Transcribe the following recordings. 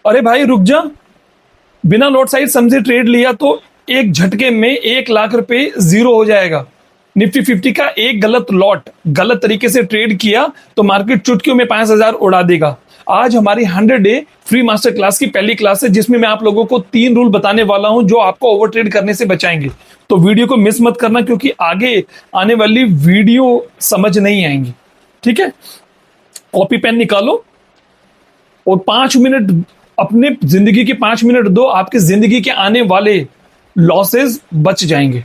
अरे भाई रुक जा, बिना लॉट साइज समझे ट्रेड लिया तो एक झटके में 1 लाख रुपए जीरो हो जाएगा। निफ्टी 50 का एक गलत लॉट, गलत तरीके से ट्रेड किया तो मार्केट चुटकियों में 5,000 उड़ा देगा। आज हमारी 100 डे फ्री मास्टर क्लास की पहली क्लास है, जिसमें मैं आप लोगों को 3 रूल बताने वाला हूं जो आपको ओवर ट्रेड करने से बचाएंगे। तो वीडियो को मिस मत करना, क्योंकि आगे आने वाली वीडियो समझ नहीं आएंगी। ठीक है, कॉपी पेन निकालो और 5 मिनट, अपने जिंदगी के 5 मिनट दो, आपकी जिंदगी के आने वाले लॉसेस बच जाएंगे।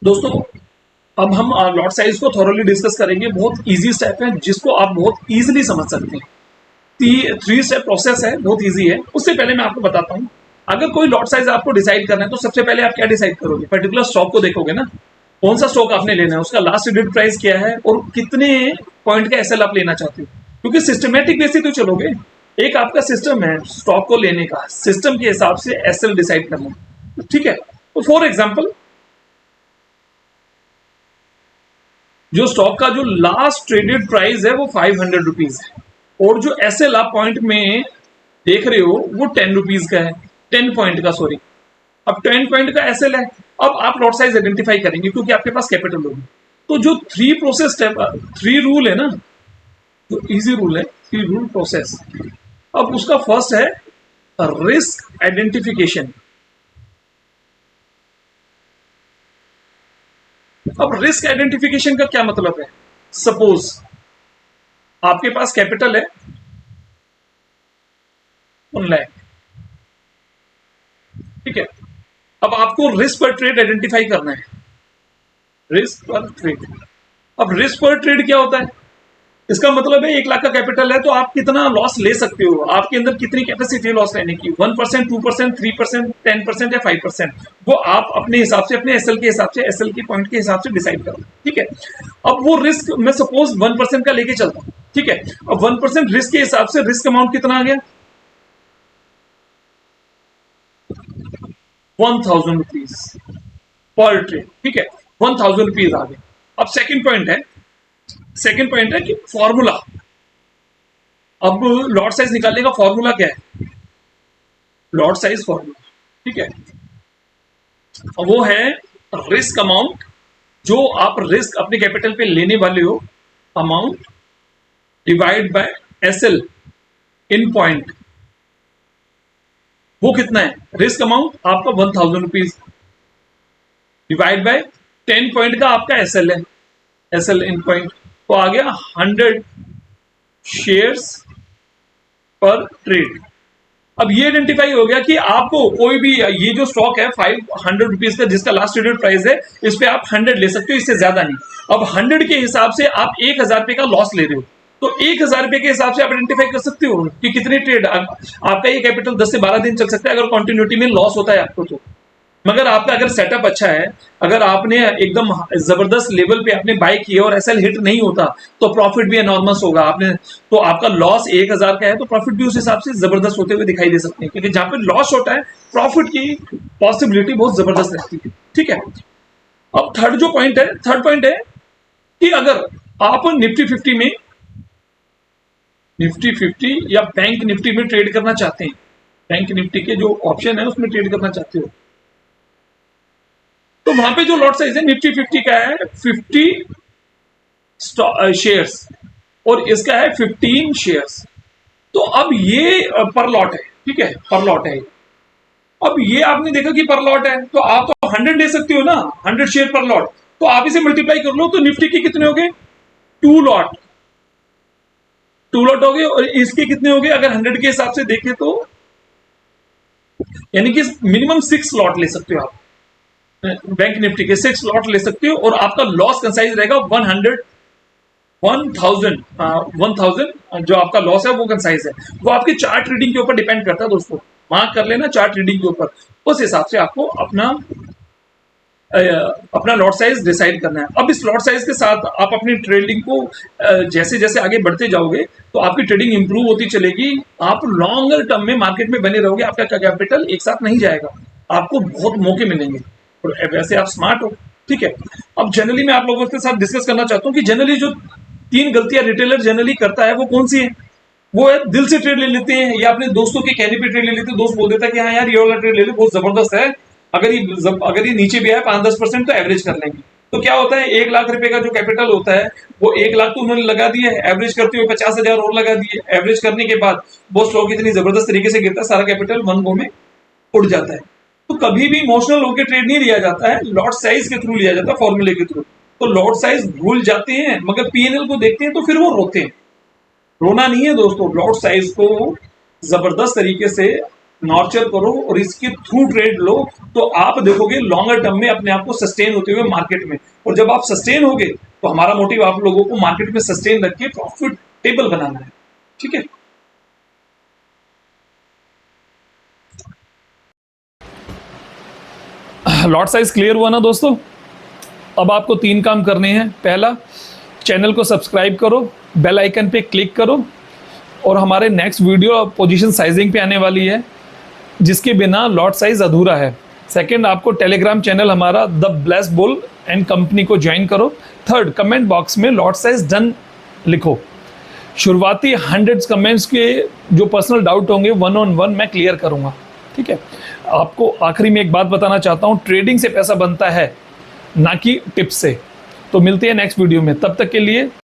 दोस्तों, अब हम लॉट साइज को थोरली डिस्कस करेंगे। बहुत इजी स्टेप है जिसको आप बहुत इजीली समझ सकते हैं। 3 स्टेप प्रोसेस है, बहुत इजी है। उससे पहले मैं आपको बताता हूं, अगर कोई लॉट साइज आपको डिसाइड करना है तो सबसे पहले आप क्या डिसाइड करोगे? पर्टिकुलर स्टॉक को देखोगे ना, कौन सा स्टॉक आपने लेना है, उसका लास्ट ट्रेडेड प्राइस क्या है और कितने पॉइंट का एसएल आप लेना चाहते हो। क्योंकि सिस्टमेटिक बेसिस तो चलोगे, एक आपका सिस्टम है स्टॉक को लेने का, सिस्टम के हिसाब से एसएल डिसाइड करना। ठीक है, तो फॉर एग्जांपल, जो स्टॉक का जो लास्ट ट्रेडेड प्राइस है वो 500 रुपीज है, और जो एसएल आप पॉइंट में देख रहे हो वो 10 रुपीज का है, 10 पॉइंट का, सॉरी। अब 10 पॉइंट का एसएल है। अब आप लॉट साइज आइडेंटिफाई करेंगे क्योंकि आपके पास कैपिटल होगी। तो जो 3 रूल है ना, जो इजी रूल है, 3 रूल प्रोसेस। अब उसका फर्स्ट है रिस्क आइडेंटिफिकेशन। अब रिस्क आइडेंटिफिकेशन का क्या मतलब है? सपोज आपके पास कैपिटल है 1 लाख, ठीक है। अब आपको रिस्क पर ट्रेड आइडेंटिफाई करना है, रिस्क पर ट्रेड। अब रिस्क पर ट्रेड क्या होता है? इसका मतलब है 1 लाख का कैपिटल है तो आप कितना लॉस ले सकते हो, आपके अंदर कितनी कैपेसिटी है लॉस लेने की, 1%, 2%, 3%, 10% या 5%, वो आप अपने हिसाब से, अपने एसएल के हिसाब से, एसएल के पॉइंट के हिसाब से डिसाइड करो। ठीक है, अब वो रिस्क मैं सपोज 1% का लेके चलता हूं। ठीक है, अब 1% रिस्क के हिसाब से रिस्क अमाउंट कितना आ गया? 1000 रुपीज पर ट्रेड। ठीक है, 1000 रुपीज आ गए। अब सेकंड पॉइंट है कि फॉर्मूला। अब लॉट साइज निकालने का फॉर्मूला क्या है? लॉट साइज फॉर्मूला, ठीक है, वो है रिस्क अमाउंट, जो आप रिस्क अपने कैपिटल पे लेने वाले हो, amount divide by SL in point. वो कितना है? रिस्क अमाउंट आपका 1000 रुपीज डिवाइड बाय 10 पॉइंट का आपका एसएल है, एसएल इन पॉइंट, तो आ गया 100 शेयर्स पर ट्रेड। अब ये आइडेंटिफाई हो गया कि आपको कोई भी, ये जो स्टॉक है 500 रुपीज का जिसका लास्ट ट्रेडेड प्राइस है, इस पे आप 100 ले सकते हो, इससे ज्यादा नहीं। अब 100 के हिसाब से आप 1000 रुपए का लॉस ले रहे हो, तो 1000 रुपए के हिसाब से आप आइडेंटिफाई कर सकते हो कि कितने ट्रेड आपका ये कैपिटल 10 से 12 दिन चल सकता है अगर कंटिन्यूटी में लॉस होता है आपको तो। मगर आपका अगर सेटअप अच्छा है, अगर आपने एकदम जबरदस्त लेवल पे आपने बाय किया और एसएल हिट नहीं होता तो प्रॉफिट भी एनॉर्मस होगा। आपने तो आपका लॉस 1000 का है तो प्रॉफिट भी उस हिसाब से जबरदस्त होते हुए दिखाई दे सकते हैं, क्योंकि जहां पे लॉस होता है प्रॉफिट की पॉसिबिलिटी बहुत जबरदस्त रहती है। ठीक है, अब थर्ड पॉइंट है कि अगर आप निफ्टी 50 या बैंक निफ्टी में ट्रेड करना चाहते हैं, बैंक निफ्टी के जो ऑप्शन है उसमें ट्रेड करना चाहते हो, तो वहां पे जो लॉट साइज है निफ्टी 50 का है 50 शेयर्स और इसका है 15 शेयर्स। तो अब ये पर लॉट है, ठीक है, पर लॉट है। अब ये आपने देखा कि पर लॉट है तो आप तो 100 ले सकते हो ना, 100 शेयर पर लॉट, तो आप इसे मल्टीप्लाई कर लो तो निफ्टी के कितने हो गए? 2 लॉट, 2 लॉट हो गए। और इसके कितने हो गए अगर 100 के हिसाब से देखें तो? यानी कि मिनिमम 6 लॉट ले सकते हो आप, बैंक निफ्टी के 6 लॉट ले सकते हो, और आपका लॉस कंसाइज रहेगा 1000 जो आपका लॉस है वो कंसाइज है। वो आपके चार्ट रीडिंग के ऊपर डिपेंड करता है दोस्तों, मार्क कर लेना चार्ट रीडिंग के ऊपर, उस हिसाब से आपको अपना लॉट साइज डिसाइड करना है। अब इस लॉट साइज के साथ आप अपनी ट्रेडिंग को जैसे जैसे आगे बढ़ते जाओगे तो आपकी ट्रेडिंग इंप्रूव होती चलेगी, आप लॉन्गर टर्म में मार्केट में बने रहोगे, आपका कैपिटल एक साथ नहीं जाएगा, आपको बहुत मौके मिलेंगे, और वैसे आप स्मार्ट हो। ठीक है, अब जनरली मैं आप लोगों के साथ डिस्कस करना चाहता हूं कि जनरली जो तीन गलतियां रिटेलर जनरली करता है, वो कौन सी है? वो है दिल से ट्रेड ले लेते हैं या अपने दोस्तों के कहने पे ट्रेड ले लेते हैं। दोस्त बोल देता है कि हाँ यार ये वाला ट्रेड ले ले, बहुत जबरदस्त है, अगर ये नीचे भी आए 5-10% तो एवरेज कर लेंगे। तो क्या होता है, 1 लाख रुपए का जो कैपिटल होता है वो 1 लाख तो उन्होंने लगा दिया है, एवरेज करते हुए 50,000 और लगा दिए। एवरेज करने के बाद वो स्टॉक इतनी जबरदस्त तरीके से गिरता है, सारा कैपिटल वन गो में उड़ जाता है। तो कभी भी इमोशनल होकर ट्रेड नहीं लिया जाता है, लॉट साइज के थ्रू लिया जाता है, फॉर्मूले के थ्रू। तो लॉट साइज भूल जाते हैं, मगर पीएनएल को देखते हैं तो फिर वो रोते हैं। रोना नहीं है दोस्तों, लॉट साइज को जबरदस्त तरीके से नॉर्चर करो और इसके थ्रू ट्रेड लो, तो आप देखोगे लॉन्गर टर्म में अपने आप को सस्टेन होते हुए मार्केट में। और जब आप सस्टेन होगे तो हमारा मोटिव आप लोगों को मार्केट में सस्टेन रख के प्रॉफिटेबल बनाना है। ठीक है, लॉट साइज क्लियर हुआ ना दोस्तों? अब आपको 3 काम करने हैं। पहला, चैनल को सब्सक्राइब करो, बेल आइकन पे क्लिक करो, और हमारे नेक्स्ट वीडियो पोजीशन साइजिंग पे आने वाली है, जिसके बिना लॉट साइज अधूरा है। सेकंड, आपको टेलीग्राम चैनल हमारा the bless bull and company को ज्वाइन करो। थर्ड, कमेंट बॉक्स में लॉट साइज डन लिखो। शुरुआती 100 कमेंट्स के जो पर्सनल डाउट होंगे 1-on-1 मैं क्लियर करूंगा। ठीक है, आपको आखिरी में एक बात बताना चाहता हूं, ट्रेडिंग से पैसा बनता है, ना कि टिप्स से। तो मिलते हैं नेक्स्ट वीडियो में, तब तक के लिए